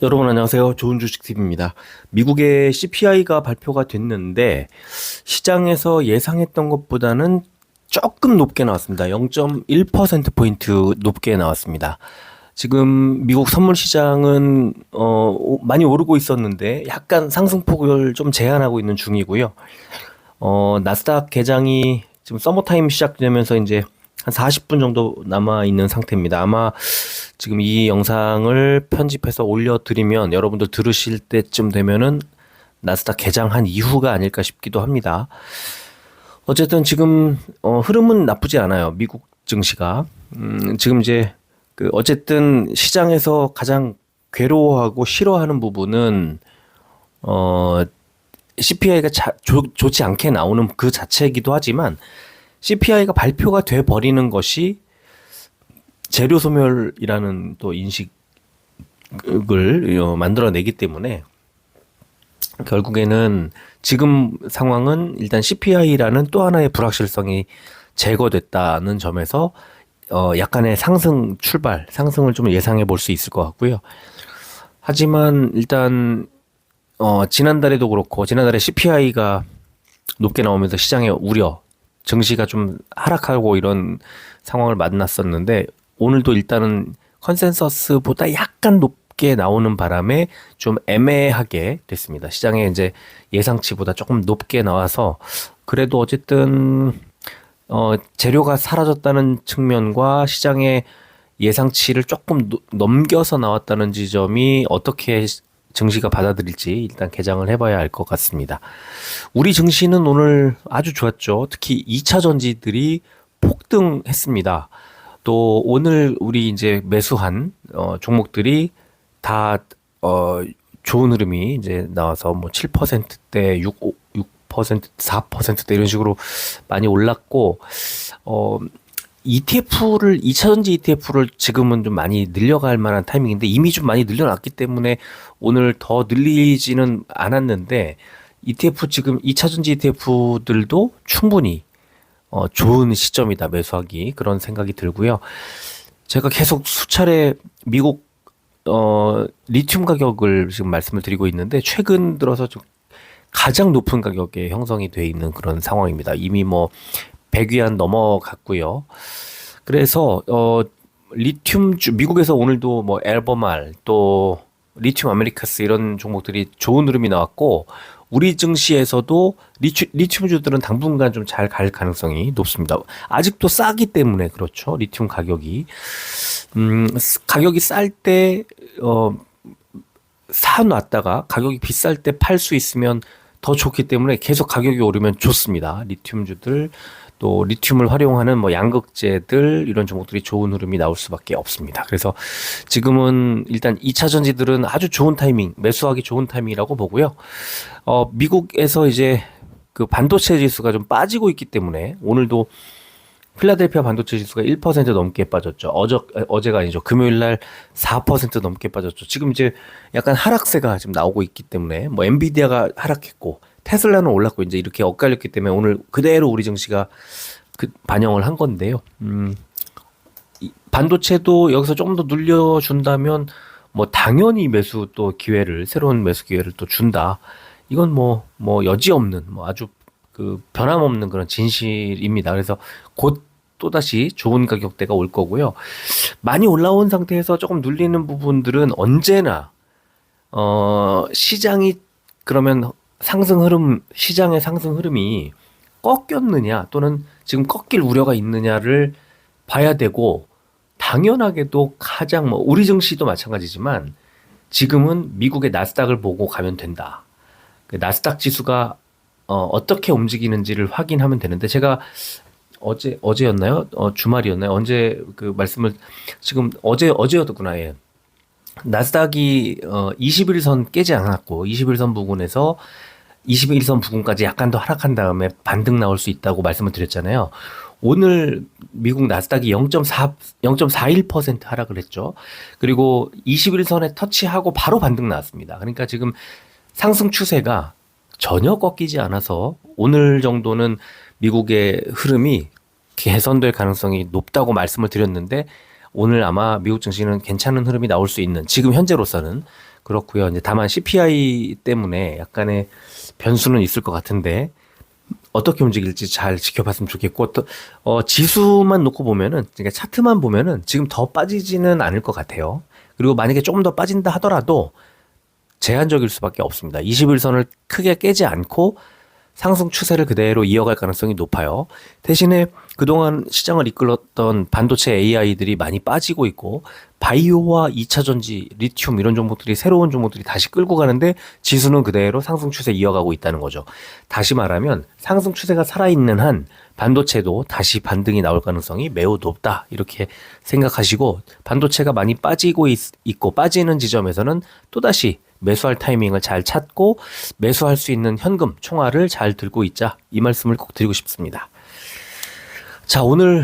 여러분 안녕하세요. 좋은 주식 TV입니다. 미국의 CPI가 발표가 됐는데 시장에서 예상했던 것보다는 조금 높게 나왔습니다. 0.1%포인트 높게 나왔습니다. 지금 미국 선물 시장은 많이 오르고 있었는데 약간 상승폭을 좀 제한하고 있는 중이고요. 나스닥 개장이 지금 서머타임 시작되면서 이제 한 40분 정도 남아 있는 상태입니다. 아마 지금 이 영상을 편집해서 올려드리면 여러분들 들으실 때쯤 되면은 나스닥 개장한 이후가 아닐까 싶기도 합니다. 어쨌든 지금 흐름은 나쁘지 않아요. 미국 증시가. 지금 이제 어쨌든 시장에서 가장 괴로워하고 싫어하는 부분은 CPI가 좋지 않게 나오는 그 자체이기도 하지만 CPI가 발표가 돼 버리는 것이 재료 소멸이라는 또 인식을 만들어내기 때문에 결국에는 지금 상황은 일단 CPI라는 또 하나의 불확실성이 제거됐다는 점에서 약간의 상승을 좀 예상해 볼 수 있을 것 같고요. 하지만 일단 지난달에도 그렇고 지난달에 CPI가 높게 나오면서 시장의 우려, 증시가 좀 하락하고 이런 상황을 만났었는데 오늘도 일단은 컨센서스보다 약간 높게 나오는 바람에 좀 애매하게 됐습니다. 시장에 이제 예상치보다 조금 높게 나와서 그래도 어쨌든 재료가 사라졌다는 측면과 시장의 예상치를 조금 넘겨서 나왔다는 지점이 어떻게 증시가 받아들일지 일단 개장을 해봐야 알 것 같습니다. 우리 증시는 오늘 아주 좋았죠. 특히 2차 전지들이 폭등했습니다. 또 오늘 우리 이제 매수한 종목들이 다 좋은 흐름이 이제 나와서 뭐 7%대, 6%, 4%대 이런 식으로 많이 올랐고 ETF를 2차전지 ETF를 지금은 좀 많이 늘려갈 만한 타이밍인데 이미 좀 많이 늘려놨기 때문에 오늘 더 늘리지는 않았는데 ETF 지금 2차전지 ETF들도 충분히 좋은 시점이다 매수하기 그런 생각이 들고요. 제가 계속 수차례 미국 리튬 가격을 지금 말씀을 드리고 있는데 최근 들어서 좀 가장 높은 가격에 형성이 돼 있는 그런 상황입니다. 이미 뭐 100위안 넘어갔고요. 그래서 미국에서 오늘도 뭐 엘버말 또 리튬 아메리카스 이런 종목들이 좋은 흐름이 나왔고 우리 증시에서도 리튬주들은 당분간 좀 잘 갈 가능성이 높습니다. 아직도 싸기 때문에 그렇죠. 리튬 가격이 가격이 쌀 때 사놨다가 가격이 비쌀 때 팔 수 있으면 더 좋기 때문에 계속 가격이 오르면 좋습니다. 리튬주들 또 리튬을 활용하는 뭐 양극재들 이런 종목들이 좋은 흐름이 나올 수밖에 없습니다. 그래서 지금은 일단 2차 전지들은 아주 좋은 타이밍, 매수하기 좋은 타이밍이라고 보고요. 미국에서 이제 그 반도체 지수가 좀 빠지고 있기 때문에 오늘도 필라델피아 반도체 지수가 1% 넘게 빠졌죠. 어제가 아니죠. 금요일 날 4% 넘게 빠졌죠. 지금 이제 약간 하락세가 지금 나오고 있기 때문에 뭐 엔비디아가 하락했고 테슬라는 올랐고 이제 이렇게 엇갈렸기 때문에 오늘 그대로 우리 증시가 반영을 한 건데요. 반도체도 여기서 조금 더 눌려준다면 뭐 당연히 새로운 매수 기회를 또 준다. 이건 뭐 여지 없는 뭐 아주 그 변함없는 그런 진실입니다. 그래서 곧 또다시 좋은 가격대가 올 거고요. 많이 올라온 상태에서 조금 눌리는 부분들은 언제나 시장이 그러면 시장의 상승 흐름이 꺾였느냐 또는 지금 꺾일 우려가 있느냐를 봐야 되고 당연하게도 가장 우리 증시도 마찬가지지만 지금은 미국의 나스닥을 보고 가면 된다. 그 나스닥 지수가 어떻게 움직이는지를 확인하면 되는데 제가 어제였나요? 주말이었나요? 언제 그 말씀을 지금 어제였구나. 예. 나스닥이 21선 깨지 않았고 21선 부근에서 21선 부근까지 약간 더 하락한 다음에 반등 나올 수 있다고 말씀을 드렸잖아요. 오늘 미국 나스닥이 0.41% 하락을 했죠. 그리고 21선에 터치하고 바로 반등 나왔습니다. 그러니까 지금 상승 추세가 전혀 꺾이지 않아서 오늘 정도는 미국의 흐름이 개선될 가능성이 높다고 말씀을 드렸는데 오늘 아마 미국 증시는 괜찮은 흐름이 나올 수 있는 지금 현재로서는 그렇고요. 이제 다만 CPI 때문에 약간의 변수는 있을 것 같은데 어떻게 움직일지 잘 지켜봤으면 좋겠고 지수만 놓고 보면은 그러니까 차트만 보면은 지금 더 빠지지는 않을 것 같아요. 그리고 만약에 조금 더 빠진다 하더라도 제한적일 수밖에 없습니다. 21선을 크게 깨지 않고 상승 추세를 그대로 이어갈 가능성이 높아요. 대신에 그동안 시장을 이끌었던 반도체 AI들이 많이 빠지고 있고 바이오와 2차 전지, 리튬 이런 종목들이 새로운 종목들이 다시 끌고 가는데 지수는 그대로 상승 추세 이어가고 있다는 거죠. 다시 말하면 상승 추세가 살아있는 한 반도체도 다시 반등이 나올 가능성이 매우 높다. 이렇게 생각하시고 반도체가 많이 빠지고 있고 빠지는 지점에서는 또다시 매수할 타이밍을 잘 찾고 매수할 수 있는 현금 총알을 잘 들고 있자 이 말씀을 꼭 드리고 싶습니다. 자, 오늘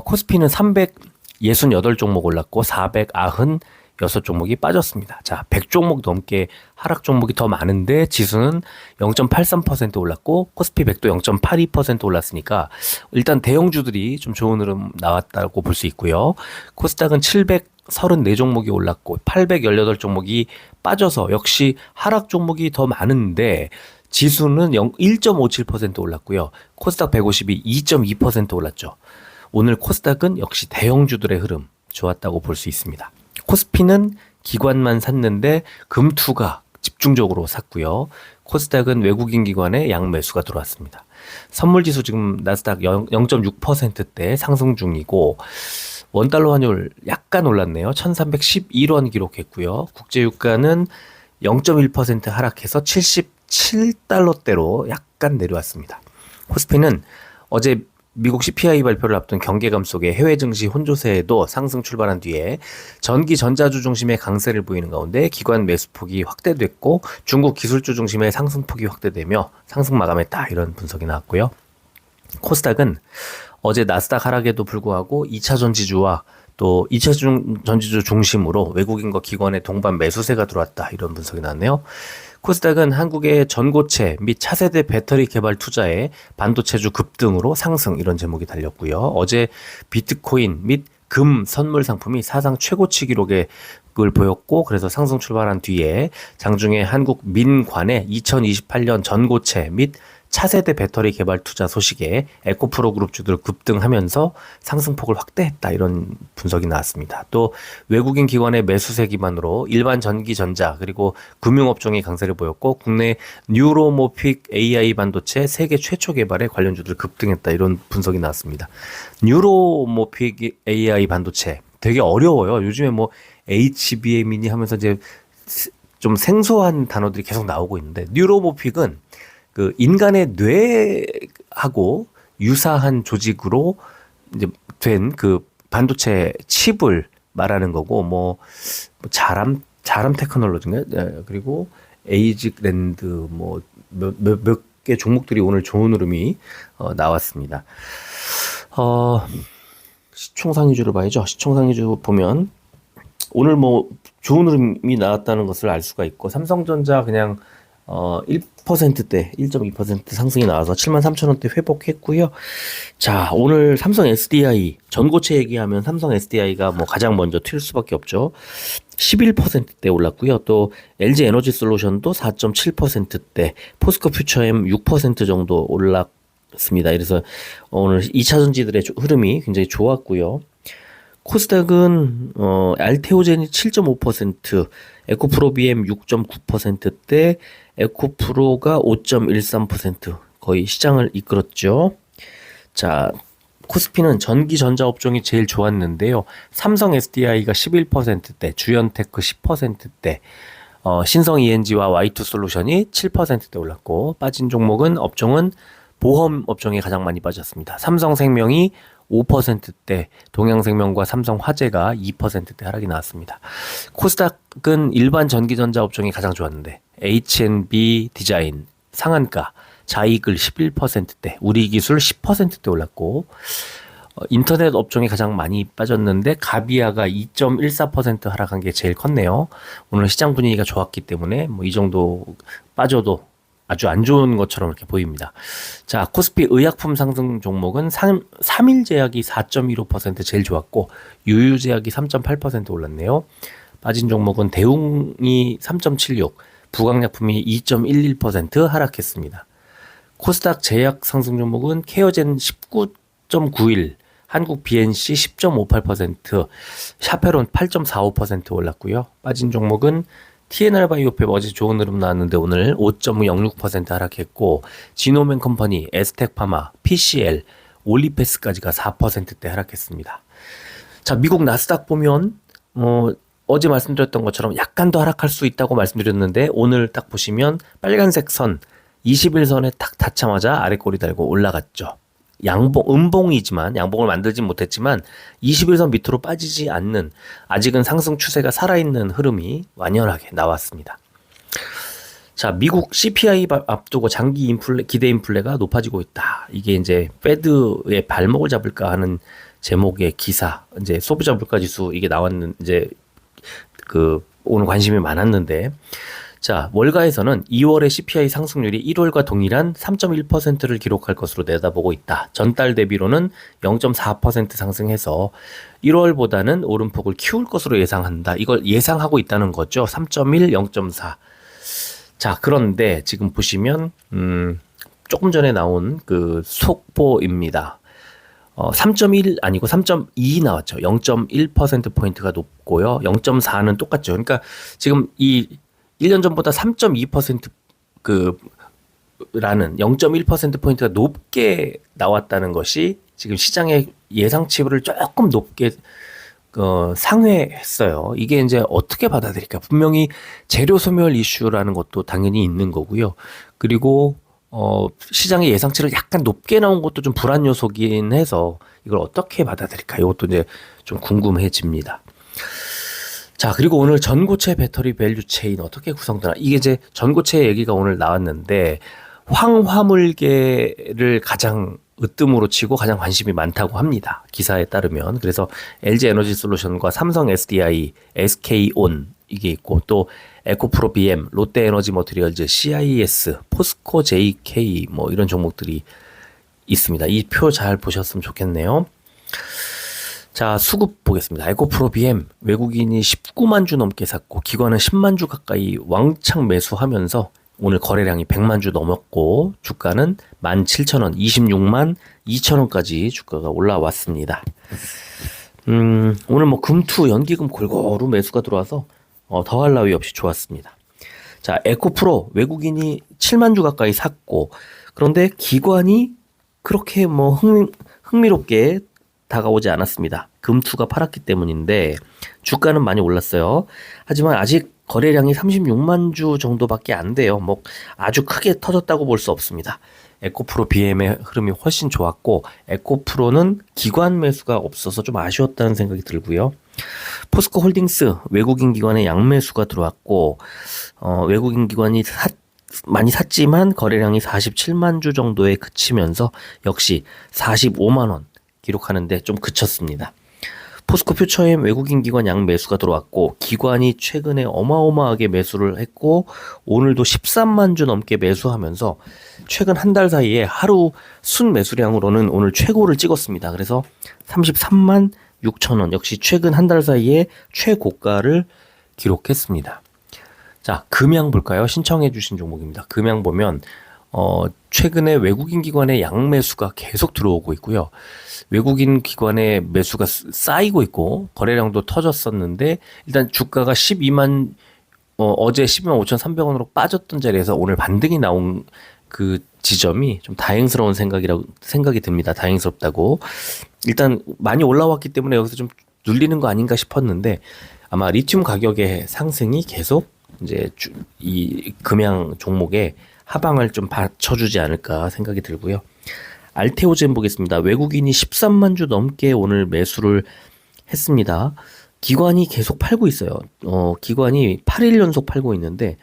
코스피는 368종목 올랐고 496종목이 빠졌습니다. 자, 100종목 넘게 하락 종목이 더 많은데 지수는 0.83% 올랐고 코스피 100도 0.82% 올랐으니까 일단 대형주들이 좀 좋은 흐름 나왔다고 볼 수 있고요. 코스닥은 734종목이 올랐고 818종목이 빠져서 역시 하락 종목이 더 많은데 지수는 1.57% 올랐고요. 코스닥 150이 2.2% 올랐죠. 오늘 코스닥은 역시 대형주들의 흐름 좋았다고 볼 수 있습니다. 코스피는 기관만 샀는데 금투가 집중적으로 샀고요. 코스닥은 외국인 기관의 양매수가 들어왔습니다. 선물지수 지금 나스닥 0.6%대 상승 중이고 원달러 환율 약간 올랐네요. 1311원 기록했고요. 국제유가는 0.1% 하락해서 77달러대로 약간 내려왔습니다. 코스피는 어제 미국 CPI 발표를 앞둔 경계감 속에 해외 증시 혼조세에도 상승 출발한 뒤에 전기 전자주 중심의 강세를 보이는 가운데 기관 매수폭이 확대됐고 중국 기술주 중심의 상승폭이 확대되며 상승 마감했다 이런 분석이 나왔고요. 코스닥은 어제 나스닥 하락에도 불구하고 2차 전지주와 또 2차 전지주 중심으로 외국인과 기관의 동반 매수세가 들어왔다 이런 분석이 나왔네요. 코스닥은 한국의 전고체 및 차세대 배터리 개발 투자에 반도체주 급등으로 상승 이런 제목이 달렸고요. 어제 비트코인 및 금 선물 상품이 사상 최고치 기록을 보였고 그래서 상승 출발한 뒤에 장중에 한국 민관의 2028년 전고체 및 차세대 배터리 개발 투자 소식에 에코프로 그룹 주들 급등하면서 상승폭을 확대했다 이런 분석이 나왔습니다. 또 외국인 기관의 매수세 기반으로 일반 전기 전자 그리고 금융업종이 강세를 보였고 국내 뉴로모픽 AI 반도체 세계 최초 개발에 관련주들 급등했다 이런 분석이 나왔습니다. 뉴로모픽 AI 반도체 되게 어려워요. 요즘에 뭐 HBM이니 하면서 이제 좀 생소한 단어들이 계속 나오고 있는데 뉴로모픽은 그 인간의 뇌하고 유사한 조직으로 이제 된 그 반도체 칩을 말하는 거고 뭐 자람 테크놀로지인가 그리고 에이직랜드 뭐 몇 개 종목들이 오늘 좋은 흐름이 나왔습니다. 시총상위주를 봐야죠. 시총상위주 보면 오늘 뭐 좋은 흐름이 나왔다는 것을 알 수가 있고 삼성전자 그냥 1%대 1.2% 상승이 나와서 73,000원대 회복했고요. 자, 오늘 삼성 SDI 전고체 얘기하면 삼성 SDI가 뭐 가장 먼저 튈 수밖에 없죠. 11%대 올랐고요. 또 LG 에너지 솔루션도 4.7%대, 포스코 퓨처엠 6% 정도 올랐습니다. 그래서 오늘 2차 전지들의 흐름이 굉장히 좋았고요. 코스닥은 알테오젠이 7.5%, 에코프로비엠 6.9%대, 에코프로가 5.13% 거의 시장을 이끌었죠. 자, 코스피는 전기 전자 업종이 제일 좋았는데요. 삼성 SDI가 11%대, 주연테크 10%대, 신성 ENG와 Y2 솔루션이 7%대 올랐고 빠진 종목은 업종은 보험 업종이 가장 많이 빠졌습니다. 삼성생명이 5%대, 동양생명과 삼성화재가 2%대 하락이 나왔습니다. 코스닥은 일반 전기전자 업종이 가장 좋았는데 H&B 디자인, 상한가, 자이글 11%대, 우리기술 10%대 올랐고 인터넷 업종이 가장 많이 빠졌는데 가비아가 2.14% 하락한 게 제일 컸네요. 오늘 시장 분위기가 좋았기 때문에 뭐 이 정도 빠져도 아주 안 좋은 것처럼 이렇게 보입니다. 자, 코스피 의약품 상승 종목은 3일 제약이 4.15% 제일 좋았고 유유 제약이 3.8% 올랐네요. 빠진 종목은 대웅이 3.76, 부강약품이 2.11% 하락했습니다. 코스닥 제약 상승 종목은 케어젠 19.91, 한국 BNC 10.58%, 샤페론 8.45% 올랐고요. 빠진 종목은 TNR 바이오팹 어제 좋은 흐름 나왔는데 오늘 5.06% 하락했고, 지노맨 컴퍼니, 에스텍 파마, PCL, 올리페스까지가 4%대 하락했습니다. 자, 미국 나스닥 보면 어제 말씀드렸던 것처럼 약간 더 하락할 수 있다고 말씀드렸는데 오늘 딱 보시면 빨간색 선 21선에 딱 닿자마자 아래 꼬리 달고 올라갔죠. 음봉이지만 양봉을 만들진 못했지만 21선 밑으로 빠지지 않는, 아직은 상승 추세가 살아있는 흐름이 완연하게 나왔습니다. 자, 미국 CPI 앞두고 장기 인플레, 기대 인플레가 높아지고 있다. 이게 이제 페드의 발목을 잡을까 하는 제목의 기사, 이제 소비자 물가 지수 이게 나왔는, 이제 오늘 관심이 많았는데, 자, 월가에서는 2월의 CPI 상승률이 1월과 동일한 3.1%를 기록할 것으로 내다보고 있다. 전달 대비로는 0.4% 상승해서 1월보다는 오름폭을 키울 것으로 예상한다. 이걸 예상하고 있다는 거죠. 3.1, 0.4. 자, 그런데 지금 보시면 조금 전에 나온 그 속보입니다. 3.1 아니고 3.2 나왔죠. 0.1%포인트가 높고요. 0.4는 똑같죠. 그러니까 지금 이 1년 전보다 3.2% 라는 0.1%포인트가 높게 나왔다는 것이 지금 시장의 예상치를 조금 높게 상회했어요. 이게 이제 어떻게 받아들일까? 분명히 재료 소멸 이슈라는 것도 당연히 있는 거고요. 그리고 시장의 예상치를 약간 높게 나온 것도 좀 불안 요소긴 해서 이걸 어떻게 받아들일까? 이것도 이제 좀 궁금해집니다. 자, 그리고 오늘 전고체 배터리 밸류 체인 어떻게 구성되나? 이게 이제 전고체 얘기가 오늘 나왔는데 황화물계를 가장 으뜸으로 치고 가장 관심이 많다고 합니다. 기사에 따르면. 그래서 LG 에너지 솔루션과 삼성 SDI, SK온 이게 있고, 또 에코프로 BM, 롯데 에너지 머티리얼즈, CIS, 포스코 JK 뭐 이런 종목들이 있습니다. 이 표 잘 보셨으면 좋겠네요. 자, 수급 보겠습니다. 에코프로 BM 외국인이 19만 주 넘게 샀고 기관은 10만 주 가까이 왕창 매수하면서 오늘 거래량이 100만 주 넘었고 주가는 17,000원, 26만 2천원까지 주가가 올라왔습니다. 오늘 뭐 금투 연기금 골고루 매수가 들어와서 더할 나위 없이 좋았습니다. 자, 에코프로 외국인이 7만 주 가까이 샀고, 그런데 기관이 그렇게 뭐 흥미롭게 다가오지 않았습니다. 금투가 팔았기 때문인데 주가는 많이 올랐어요. 하지만 아직 거래량이 36만 주 정도밖에 안 돼요. 뭐 아주 크게 터졌다고 볼 수 없습니다. 에코프로 BM의 흐름이 훨씬 좋았고, 에코프로는 기관 매수가 없어서 좀 아쉬웠다는 생각이 들고요. 포스코 홀딩스 외국인 기관의 양매수가 들어왔고, 외국인 기관이 많이 샀지만 거래량이 47만 주 정도에 그치면서 역시 45만 원 기록하는데 좀 그쳤습니다. 포스코 퓨처엠 외국인 기관 양매수가 들어왔고, 기관이 최근에 어마어마하게 매수를 했고 오늘도 13만 주 넘게 매수하면서 최근 한 달 사이에 하루 순 매수량으로는 오늘 최고를 찍었습니다. 그래서 33만 6천 원, 역시 최근 한 달 사이에 최고가를 기록했습니다. 자, 금양 볼까요? 신청해 주신 종목입니다. 금양 보면 최근에 외국인 기관의 양매수가 계속 들어오고 있고요. 외국인 기관의 매수가 쌓이고 있고 거래량도 터졌었는데, 일단 주가가 12만 어제 12만 5,300원으로 빠졌던 자리에서 오늘 반등이 나온 그 지점이 좀 다행스러운 생각이 듭니다. 다행스럽다고. 일단 많이 올라왔기 때문에 여기서 좀 눌리는 거 아닌가 싶었는데, 아마 리튬 가격의 상승이 계속 이제 이 금양 종목에 하방을 좀 받쳐주지 않을까 생각이 들고요. 알테오젠 보겠습니다. 외국인이 13만 주 넘게 오늘 매수를 했습니다. 기관이 계속 팔고 있어요. 기관이 8일 연속 팔고 있는데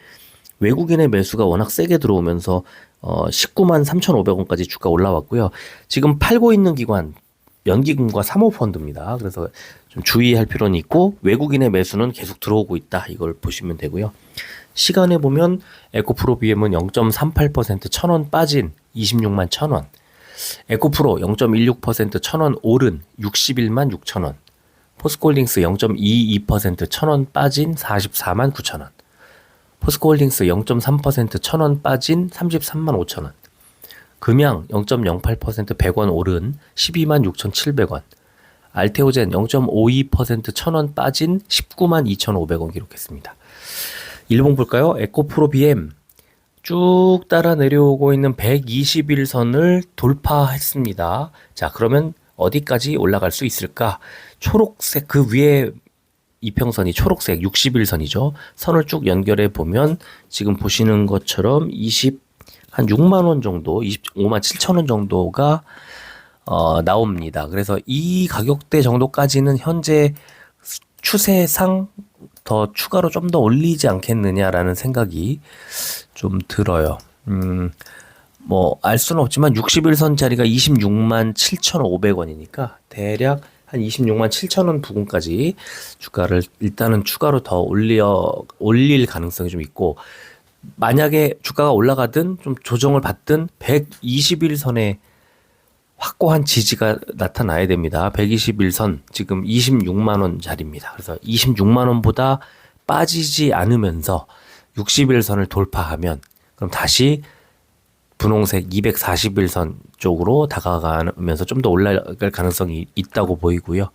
외국인의 매수가 워낙 세게 들어오면서 19만 3,500원까지 주가 올라왔고요. 지금 팔고 있는 기관 연기금과 사모펀드입니다. 그래서 좀 주의할 필요는 있고 외국인의 매수는 계속 들어오고 있다. 이걸 보시면 되고요. 시간에 보면 에코프로 BM은 0.38% 1,000원 빠진 26만 1,000원. 에코프로 0.16% 1,000원 오른 61만 6,000원. 포스코홀딩스 0.22% 1,000원 빠진 44만 9,000원. 포스코홀딩스 0.3% 1,000원 빠진 33만 5,000원. 금양 0.08% 100원 오른 12만 6,700원. 알테오젠 0.52% 1,000원 빠진 19만 2,500원 기록했습니다. 일봉 볼까요? 에코프로 BM 쭉 따라 내려오고 있는 121선을 돌파했습니다. 자, 그러면 어디까지 올라갈 수 있을까? 초록색 그 위에 이평선이 초록색 61선이죠. 선을 쭉 연결해 보면 지금 보시는 것처럼 한 6만 원 정도, 25만 7천 원 정도가 나옵니다. 그래서 이 가격대 정도까지는 현재 추세상 더 추가로 좀 더 올리지 않겠느냐라는 생각이 좀 들어요. 뭐 알 수는 없지만 61선짜리가 26만 7,500원이니까 대략 한 26만 7천 원 부근까지 주가를 일단은 추가로 더 올릴 가능성이 좀 있고, 만약에 주가가 올라가든 좀 조정을 받든 121선에 확고한 지지가 나타나야 됩니다. 121선 지금 26만 원짜리입니다. 그래서 26만 원보다 빠지지 않으면서 61선을 돌파하면 그럼 다시 분홍색 241선 쪽으로 다가가면서 좀 더 올라갈 가능성이 있다고 보이고요.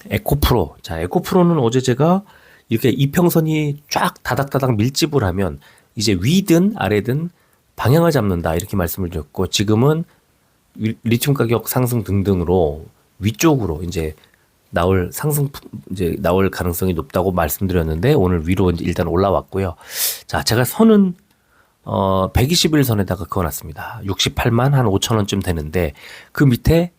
에코프로. 자, 에코프로는 어제 제가 이렇게 이평선이 쫙 다닥다닥 밀집을 하면 이제 위든 아래든 방향을 잡는다 이렇게 말씀을 드렸고, 지금은 리튬 가격 상승 등등으로 위쪽으로 이제 나올 가능성이 높다고 말씀드렸는데 오늘 위로 일단 올라왔고요. 자, 제가 선은 121선에다가 그어놨습니다. 68만 한 5천 원쯤 되는데 그 밑에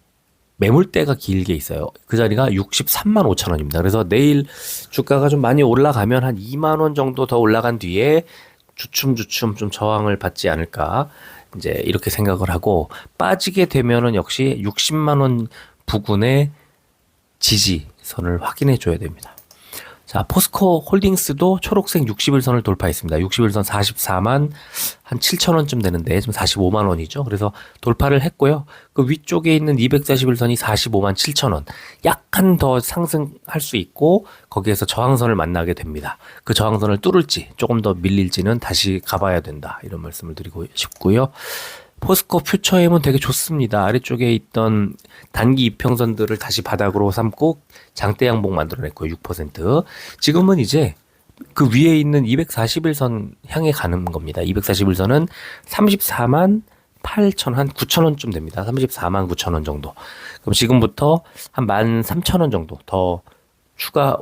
매물대가 길게 있어요. 그 자리가 63만 5천 원입니다. 그래서 내일 주가가 좀 많이 올라가면 한 2만 원 정도 더 올라간 뒤에 주춤 좀 저항을 받지 않을까, 이제 이렇게 생각을 하고, 빠지게 되면은 역시 60만 원 부근의 지지선을 확인해 줘야 됩니다. 자, 포스코 홀딩스도 초록색 61선을 돌파했습니다. 61선 44만 한 7천 원쯤 되는데 지금 45만 원이죠. 그래서 돌파를 했고요. 그 위쪽에 있는 241선이 45만 7천 원. 약간 더 상승할 수 있고 거기에서 저항선을 만나게 됩니다. 그 저항선을 뚫을지 조금 더 밀릴지는 다시 가봐야 된다. 이런 말씀을 드리고 싶고요. 포스코 퓨처엠은 되게 좋습니다. 아래쪽에 있던 단기 이평선들을 다시 바닥으로 삼고 장대 양봉 만들어냈고요. 6%. 지금은 이제 그 위에 있는 241선 향해 가는 겁니다. 241선은 34만 8천, 한 9천 원쯤 됩니다. 34만 9천 원 정도. 그럼 지금부터 한 13,000원 정도 더 추가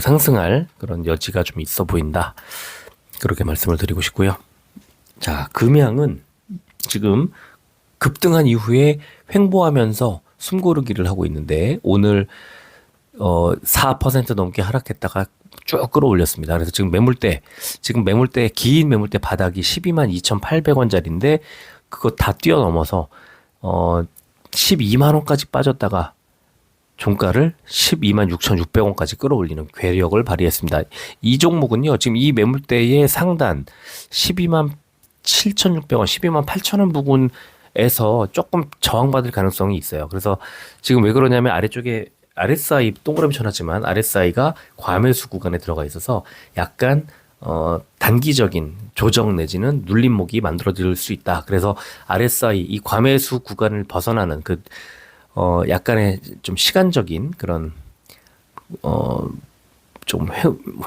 상승할 그런 여지가 좀 있어 보인다. 그렇게 말씀을 드리고 싶고요. 자, 금양은 지금 급등한 이후에 횡보하면서 숨고르기를 하고 있는데 오늘 4% 넘게 하락했다가 쭉 끌어올렸습니다. 그래서 지금 긴 매물대 바닥이 12만 2,800원짜리인데 그거 다 뛰어넘어서 12만 원까지 빠졌다가 종가를 12만 6,600원까지 끌어올리는 괴력을 발휘했습니다. 이 종목은요, 지금 이 매물대의 상단 12만 7,600원, 12만 8천원 부근에서 조금 저항받을 가능성이 있어요. 그래서 지금 왜 그러냐면 아래쪽에 RSI 동그라미 쳐놨지만 RSI가 과매수 구간에 들어가 있어서 약간 단기적인 조정 내지는 눌림목이 만들어질 수 있다. 그래서 RSI 이 과매수 구간을 벗어나는 그 약간의 좀 시간적인 그런 좀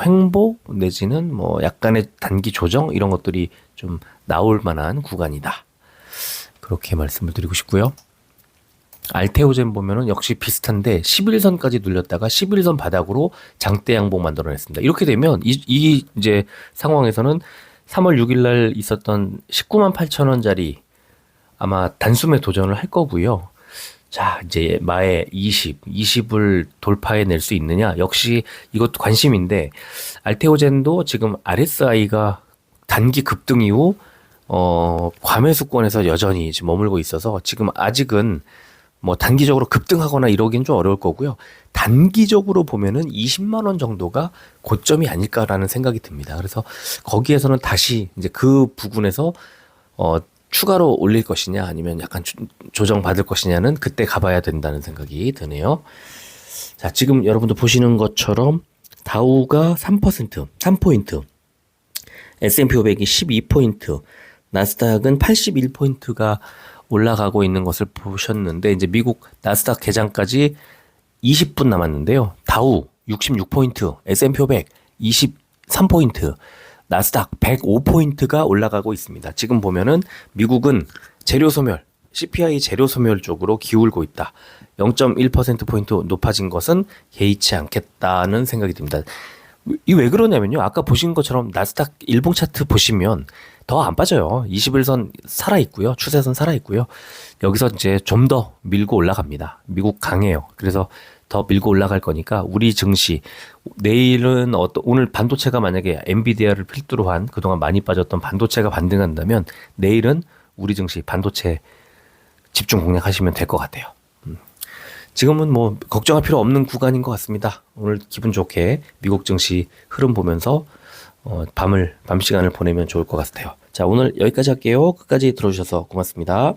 횡보 내지는 뭐 약간의 단기 조정 이런 것들이 좀 나올 만한 구간이다. 그렇게 말씀을 드리고 싶고요. 알테오젠 보면은 역시 비슷한데 11선까지 눌렸다가 11선 바닥으로 장대 양봉 만들어냈습니다. 이렇게 되면 이 이제 상황에서는 3월 6일 날 있었던 19만 8천 원짜리 아마 단숨에 도전을 할 거고요. 자, 이제 마에 20을 돌파해낼 수 있느냐? 역시 이것도 관심인데, 알테오젠도 지금 RSI가 단기 급등 이후 과매수권에서 여전히 지금 머물고 있어서 지금 아직은 뭐 단기적으로 급등하거나 이러기는 좀 어려울 거고요. 단기적으로 보면은 20만 원 정도가 고점이 아닐까라는 생각이 듭니다. 그래서 거기에서는 다시 이제 그 부근에서 추가로 올릴 것이냐 아니면 약간 조정 받을 것이냐는 그때 가봐야 된다는 생각이 드네요. 자, 지금 여러분들 보시는 것처럼 다우가 3%, 3포인트, S&P 500이 12포인트, 나스닥은 81포인트가 올라가고 있는 것을 보셨는데, 이제 미국 나스닥 개장까지 20분 남았는데요. 다우 66포인트, S&P 500 23포인트, 나스닥 105포인트가 올라가고 있습니다. 지금 보면은 미국은 재료 소멸, CPI 재료 소멸 쪽으로 기울고 있다. 0.1%포인트 높아진 것은 개의치 않겠다는 생각이 듭니다. 이 왜 그러냐면요. 아까 보신 것처럼 나스닥 일봉 차트 보시면 더 안 빠져요. 21선 살아있고요. 추세선 살아있고요. 여기서 이제 좀 더 밀고 올라갑니다. 미국 강해요. 그래서 더 밀고 올라갈 거니까 우리 증시 내일은 오늘 반도체가 만약에 엔비디아를 필두로 한 그동안 많이 빠졌던 반도체가 반등한다면 내일은 우리 증시 반도체 집중 공략하시면 될 것 같아요. 지금은 뭐 걱정할 필요 없는 구간인 것 같습니다. 오늘 기분 좋게 미국 증시 흐름 보면서 밤 시간을 보내면 좋을 것 같아요. 자, 오늘 여기까지 할게요. 끝까지 들어주셔서 고맙습니다.